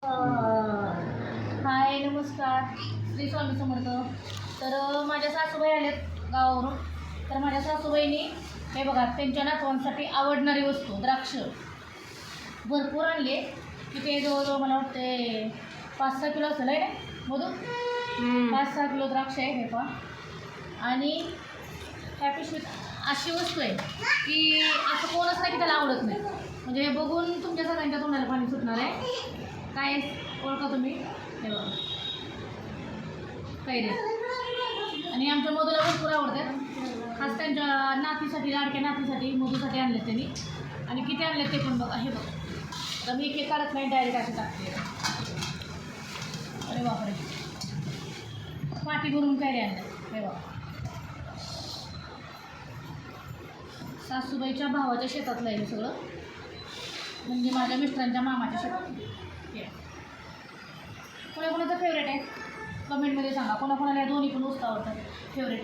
हाय नमस्कार, श्री स्वामी समर्थ. तर माझ्या सासूबाई आल्यात गावावरून. तर माझ्या सासूबाईंनी हे बघा त्यांच्या नातवांसाठी आवडणारी वस्तू द्राक्ष भरपूर आणले की ते जवळजवळ मला वाटते 5-6 किलो असेल आहे ना मधून 5-6 किलो द्राक्ष आहे हे पहा. आणि ह्या पिशवीत अशी वस्तू आहे की असं कोणच नाही की त्याला आवडत नाही. म्हणजे हे बघून तुमच्या सगळ्यांच्या तोंडाला पाणी सुटणार आहे. काय ओळखा तुम्ही? हे बघा कैरे. आणि आमच्या मधूला भरपूर आवडतात. खास त्यांच्या नातीसाठी, लाडक्या नातीसाठी, मधूसाठी आणले त्यांनी. आणि किती आणले ते पण बघा. हे बघा, तर मी एक काढत नाही, डायरेक्ट असे टाकते. अरे बापरे, पाठी भरून कैरे आणले. हे बघा, सासूबाईच्या भावाच्या शेतातलं आहे सगळं, म्हणजे माझ्या मिस्टरांच्या मामाच्या शेतात. कोणाकोणाचं फेवरेट आहे कमेंटमध्ये सांगा. कोणाकोणाला दोन्ही पण वस्तू आवडतात फेवरेट.